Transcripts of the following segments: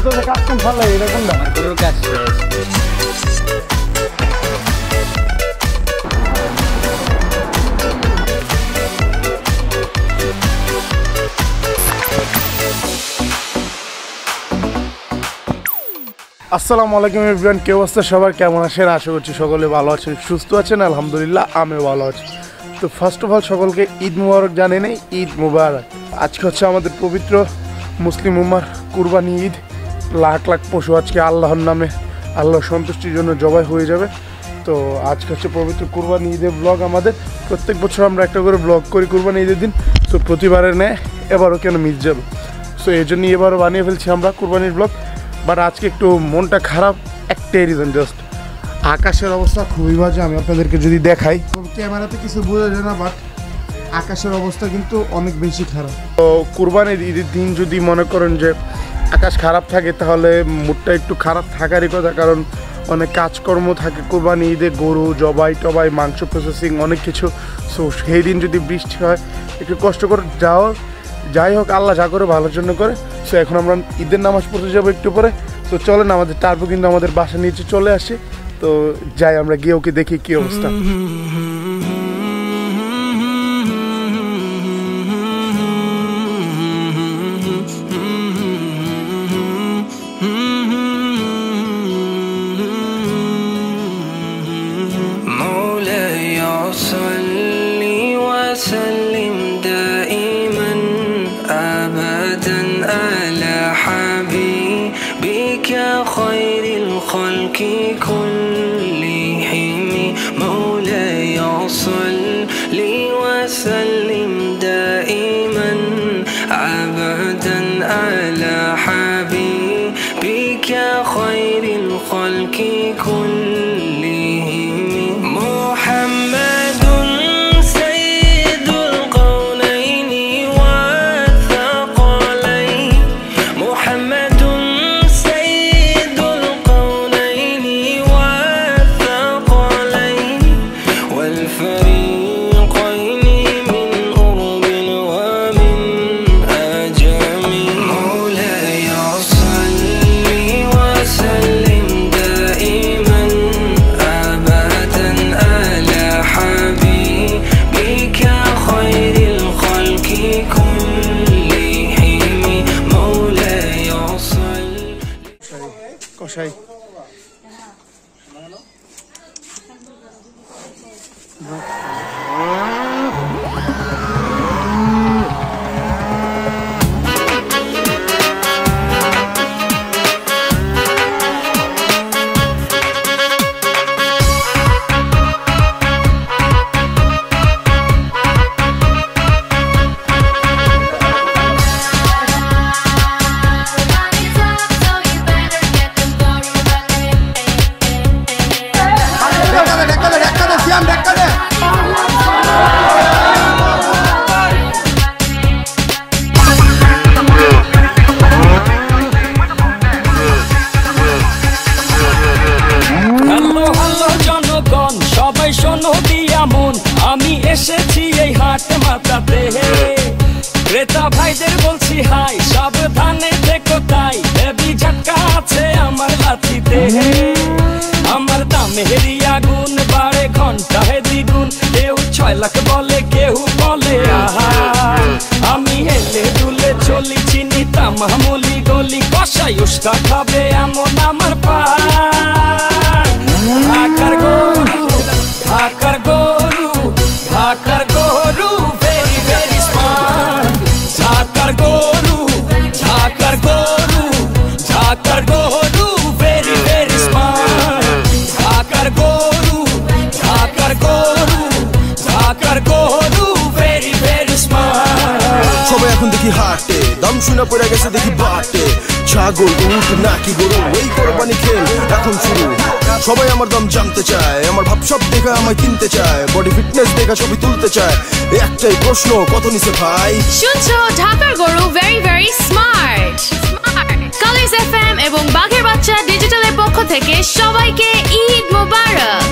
চলতেছে কাজ কোন ভালো এরকম না গরুর কাজ শেষ। আসসালামু আলাইকুম এভরিওয়ান, কে অবস্থা সবার, কেমন আছেন? আশা করছি সকলে ভালো আছেন, সুস্থ আছেন। আলহামদুলিল্লাহ আমিও ভালো আছি। তো ফার্স্ট অফ অল সকলকে ঈদ মুবারক জানিয়ে নেই, ঈদ মুবারক। আজকে হচ্ছে আমাদের পবিত্র মুসলিম উম্মার কুরবানি ঈদ। লাখ লাখ পশু আজকে আল্লাহর নামে আল্লাহর সন্তুষ্টির জন্য জবাই হয়ে যাবে। তো আজকে হচ্ছে পবিত্র কুরবানি ঈদের ব্লগ আমাদের। প্রত্যেক বছর আমরা একটা করে ব্লগ করি কুরবানি ঈদের দিন, তো প্রতিবারের ন্যায় এবারও কেন মিস যাবে। সো এই জন্যই এবারও বানিয়ে ফেলছি আমরা কুরবানির ব্লগ। বাট আজকে একটু মনটা খারাপ, একটাই রিজন, জাস্ট আকাশের অবস্থা খুবই বাজে। আমি আপনাদেরকে যদি দেখাই, ক্যামেরাতে কিছু বোঝা যায় না, বাট আকাশের অবস্থা কিন্তু অনেক বেশি খারাপ। তো কুরবানির ঈদের দিন যদি মনে করেন যে আকাশ খারাপ থাকে, তাহলে মুডটা একটু খারাপ থাকারই কথা, কারণ অনেক কাজকর্ম থাকে কুরবানি ঈদে, গরু জবাই টবাই, মাংস প্রসেসিং, অনেক কিছু। সো সেই দিন যদি বৃষ্টি হয় একটু কষ্ট করে যাই হোক, আল্লাহ যা করে ভালোর জন্য করে। সো এখন আমরা ঈদের নামাজ পড়তে যাবো একটু পরে। তো চলেন, আমাদের টার্বো কিন্তু আমাদের বাসা নিচে চলে আসে। তো যাই আমরা গিয়ে ওকে দেখি কি অবস্থা। خير الخلق كلهم مولاي صل وسلم دائما أبدا على حبيبك خير الخلق كلهم محمد سيد القولين والثقلين محمد কষাই আমি এসেছি এই হাট মাতাতে, ক্রেতা ভাইদের বলছি হাই, সাবধানে থেকো তাই, হেভি ঝটকা আছে আমার লাঠিতে। আমার দামে হেরি আগুন বাড়ে ঘন্টায় দ্বিগুণ, কেউ 6 লাখ বলে, কেউ বলে আহা। আমি হেলে দুলে চলি, চিনি তামামুলি গলি, কষাই উস্তা খাবে এমন আমার পা। ঢাকার গরু, ঢাকার গরু, ঢাকার গরু ভেরি ভেরি স্মার্ট। ঢাকার গরু, ঢাকার গরু, ঢাকার গরু ভেরি ভেরি স্মার্ট। ঢাকার গরু, ঢাকার গরু, ঢাকার গরু ভেরি ভেরি স্মার্ট। সবাই এখন দেখি হাটে, দাম শুনে পড়ে গেছে দেখি বাটে। ছাগল, উট নাকি গরু, এই কোরবানি খেল এখন শুরু। সবাই আমার দাম জানতে চায়, আমার ভাব সব দেখে আমায় কিনতে চায়, বডি ফিটনেস দেখা ছবি তুলতে চায়। একটাই প্রশ্ন, কত নিছে ভাই? শুনছো ঢাকার গরু very very smart. Colours FM এবং বাঘের বাচ্চা ডিজিটালের পক্ষ থেকে সবাইকে ঈদ মোবারক।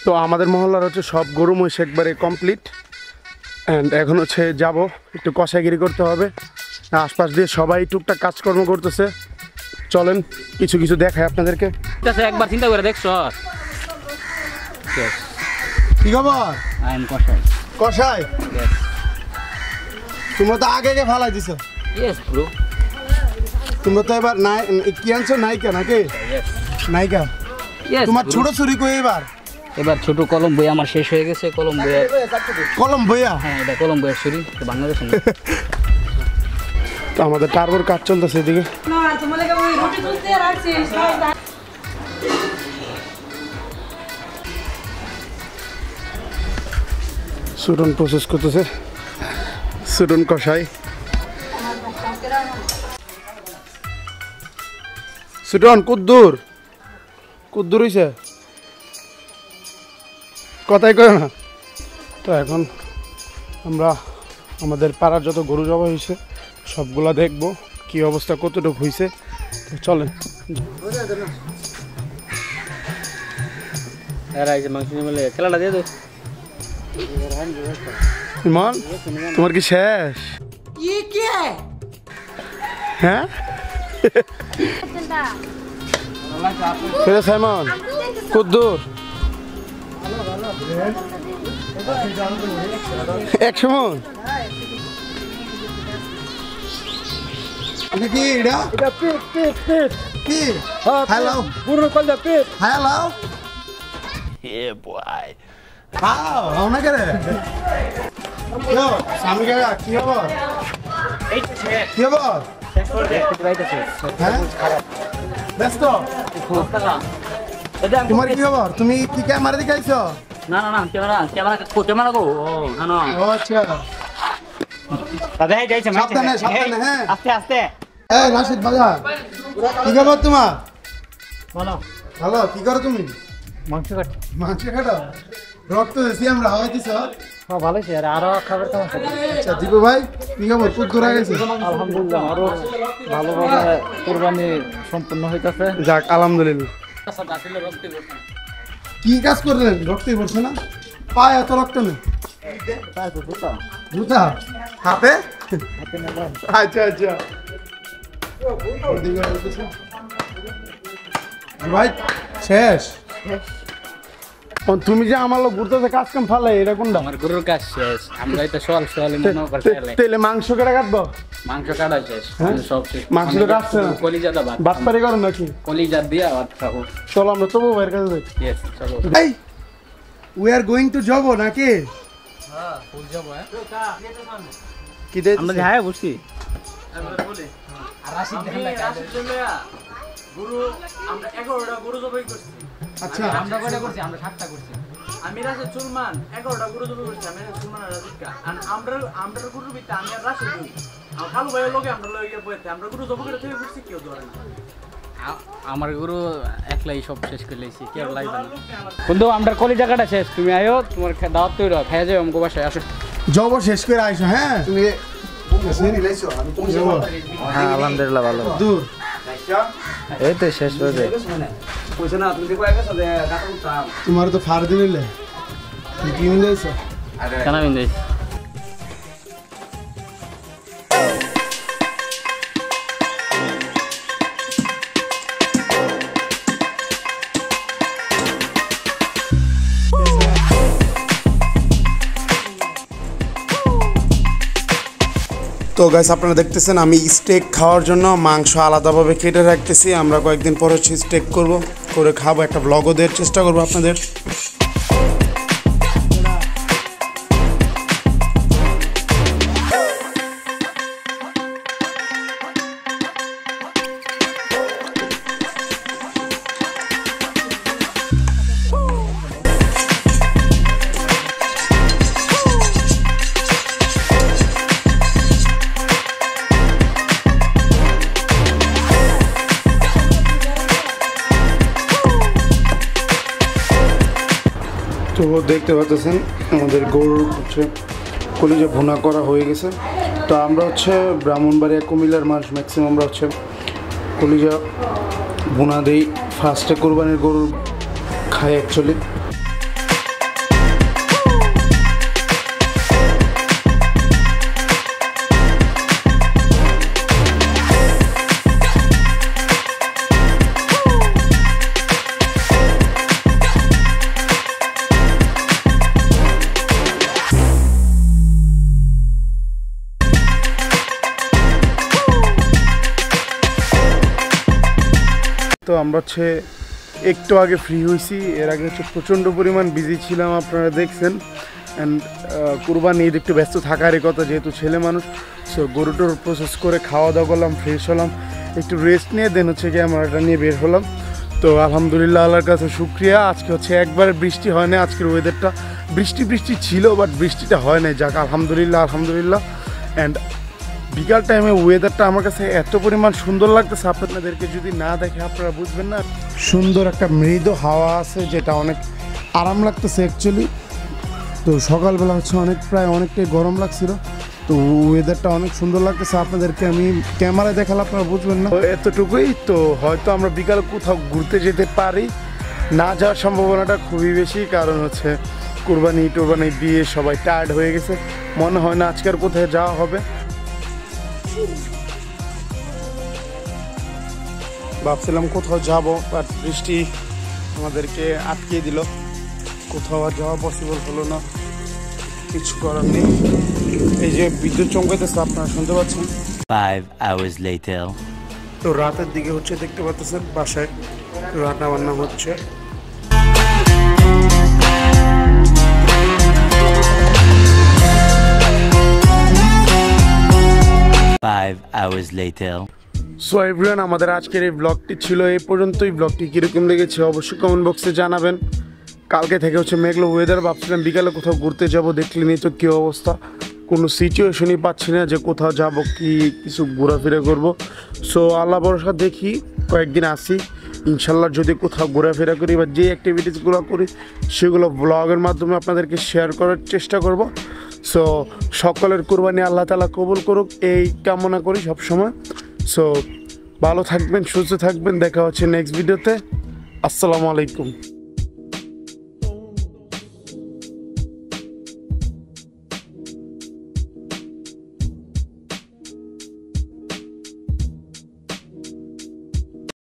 তো আমাদের মহল্লার হচ্ছে সব গরু মহিষ একবারে কমপ্লিট, অ্যান্ড এখন হচ্ছে যাব একটু কষাগিরি করতে হবে। আশপাশ দিয়ে সবাই টুকটাক কাজকর্ম করতেছে, চলেন কিছু কিছু দেখায় আপনাদেরকে। একবার চিন্তা করে দেখছো কি খবর? আইন কষাই কষাই তোমরা তো আগে ফালাই দিছো। Yes bro. তোমরা তো এবার কি আনছো? নাইকা নাকি? নাইকা। তোমার ছোট ছুরি কই এবার ছোট কলম বই আমার শেষ হয়ে গেছে। কলম বইয়া হ্যাঁ, এটা কলম বইয়ের ছুরি বাংলাদেশ। তো আমাদের টার্বোর কাজ চলতেছে এদিকে। সুরন প্রসেস করতেছে, সুরন কষাই। সুরন কুদ্দুর হইছে কথাই কয় না। তো এখন আমরা আমাদের পাড়ার যত গরু জবা হয়েছে সবগুলা দেখবো কি অবস্থা, কতটুকু হয়েছে। তো চলেন। খেলাটা দিয়ে দাও। ইমন তোমার কি শেষ? হ্যাঁ সাইমন কুদ্দুর 100 মণ কি এটা? কি হ্যালো পুরো কল দা পেট হ্যালো হে বয় হাও না করে yo সামনে গয়া কি খবর? এই কি খবর? ব্যস্ত? তোমার কি খবর? তুমি কি ক্যামেরা দেখাইছো? না ক্যামেরা গো। ও আচ্ছা সাবধানে হ্যাঁ আস্তে এই রাশিদ বাজার কি খবর তোমার? ভালো। কি করো তুমি? মাংস কাটো। রক্ত দিছি আমরা, হাওয়াই দিছ? ভালো আছে। আরো খাবার কেমন? আচ্ছা দীপু ভাই কি খবর? কুদ্দুরা গেছে? আলহামদুলিল্লাহ আরো ভালোভাবে কুরবানি সম্পূর্ণ হইতাছে। যাক আলহামদুলিল্লাহ। কি কাজ করলেন? রক্তই পড়ছে না? পায়ে এত রক্ত নেই? জুতা হাতে? আচ্ছা ভাই শেষ? তুমি যে আমার লোক ঘুরতেছে কাজ কাম ফালে, এটা কোনটা? আমার গরুর কাজ শেষ। আমরা এটা সোয়ালি মনে করতে তেলে মাংস কেটে কাটবো? মাংস কাটা শেষ, সব শেষ। মাংস তো কাটছে না, কলিজাটা ভাত পারি করো নাকি? কলিজা দিয়া ভাত খাবো। চলো আমরা তবু ভাইয়ের কাছে যাই। ইয়েস চলো। এই we are going to job নাকি? হ্যাঁ ফুল যাব। কি দেই? আমরা হ্যাঁ বসছি। গরু আমরা 11টা গরু জবাই করছি। আচ্ছা আমরা কয়টা করছি? আমরা 7টা করছি। আমি রাশিদ সুলমান 11টা গরু জবাই করছি। আমি সুলমান আর রাশিদকা আর আমরা গরুর ভিতরে আমি আর রাশিদ দুই আমার খালু ভাইয়ের লগে আমরা লগে বইতে আমরা গরু জবাই করে থেকে করছি, কেউ ধরে না। আমার গরু একলাই সব শেষ করে লাইছি, কেউ লাগবে না। বন্ধু আমরা কলিজা কাটা শেষ, তুমি আয়ো, তোমার দাওয়াত তৈরি খাইয়া যাও আমগো বাসায় আসো। জব শেষ করে আইছো? হ্যাঁ তুমি হ্যাঁ আলহামদুলিল্লাহ ভালো। দূর এই তো শেষ হয়ে যায়। তোমার তো ফার দিলে কি মিলাইছো? কেন মিন্দাই? তো গাইস আপনারা দেখতেছেন আমি স্টেক খাওয়ার জন্য মাংস আলাদাভাবে কেটে রাখতেছি। আমরা কয়েকদিন পর হচ্ছে স্টেক করে খাবো, একটা ব্লগও দেওয়ার চেষ্টা করবো আপনাদের। তো দেখতে পাচ্ছেন আমাদের গরুর হচ্ছে কলিজা ভুনা করা হয়ে গেছে। তো আমরা হচ্ছে ব্রাহ্মণবাড়িয়া কুমিল্লার মানুষ ম্যাক্সিমাম আমরা হচ্ছে কলিজা ভুনা দিই ফার্স্টে কোরবানির গরুর খাই অ্যাকচুয়ালি। তো আমরা হচ্ছে একটু আগে ফ্রি হয়েছি। এর আগে হচ্ছে প্রচণ্ড পরিমাণ বিজি ছিলাম, আপনারা দেখছেন। অ্যান্ড কুরবানির একটু ব্যস্ত থাকারই কথা, যেহেতু ছেলে মানুষ। সো গরুটোর প্রসেস করে খাওয়া দাওয়া করলাম, ফ্রেশ হলাম, একটু রেস্ট নিয়ে দেন হচ্ছে ক্যামেরাটা নিয়ে বের হলাম। তো আলহামদুলিল্লাহ আল্লাহর কাছে শুক্রিয়া, আজকে হচ্ছে একবারে বৃষ্টি হয় না। আজকের ওয়েদারটা বৃষ্টি ছিল, বাট বৃষ্টিটা হয় না। যাক আলহামদুলিল্লাহ। অ্যান্ড বিকাল টাইমে ওয়েদারটা আমার কাছে এত পরিমাণ সুন্দর লাগতেছে, আপনাদেরকে যদি না দেখে আপনারা বুঝবেন না। সুন্দর একটা মৃদু হাওয়া আছে, যেটা অনেক আরাম লাগতেছে অ্যাকচুয়ালি। তো সকালবেলা হচ্ছে প্রায় অনেকটাই গরম লাগছিল, তো ওয়েদারটা অনেক সুন্দর লাগতেছে। আপনাদেরকে আমি ক্যামেরায় দেখালে আপনারা বুঝবেন না। এতটুকুই। তো হয়তো আমরা বিকালে কোথাও ঘুরতে যেতে পারি, না যাওয়ার সম্ভাবনাটা খুবই বেশি, কারণ হচ্ছে কুরবানি দিয়ে সবাই টায়ার্ড হয়ে গেছে। মনে হয় না আজকের কোথায় যাওয়া হবে। ভাবছিলাম কোথাও যাব, বাট বৃষ্টি আমাদেরকে আটকে দিল, কোথাও আর যাওয়া পসিবল হলো না। কিছু করার নেই। এই যে বিদ্যুৎ চমকাইতেছে, আপনারা শুনতে পাচ্ছেন। 5 hours later. তো রাতের দিকে হচ্ছে দেখতে পাচ্ছেন বাসায় রান্না বান্না হচ্ছে। 5 hours later. সো এভরিওয়ান, আমাদের আজকের এই ব্লগটি ছিল এই পর্যন্তই। ব্লগটি কীরকম লেগেছে অবশ্যই কমেন্ট বক্সে জানাবেন। কালকে থেকে হচ্ছে মেঘলা ওয়েদার, ভাবছিলাম বিকালে কোথাও ঘুরতে যাব, দেখলেনি তো কী অবস্থা। কোনো সিচুয়েশনই পাচ্ছি না যে কোথাও যাব কি কিছু ঘোরাফেরা করব। সো আল্লাহ ভরসা, দেখি কয়েকদিন আসি ইনশাল্লাহ। যদি কোথাও ঘোরাফেরা করি বা যে অ্যাক্টিভিটিসগুলো করি সেগুলো ব্লগের মাধ্যমে আপনাদেরকে শেয়ার করার চেষ্টা করব। সো সকলের কুরবানি আল্লাহ তাআলা কবুল করুক, এই কামনা করি সবসময়। সো ভালো থাকবেন, সুস্থ থাকবেন, দেখা হচ্ছে নেক্সট ভিডিওতে। আসসালামু আলাইকুম।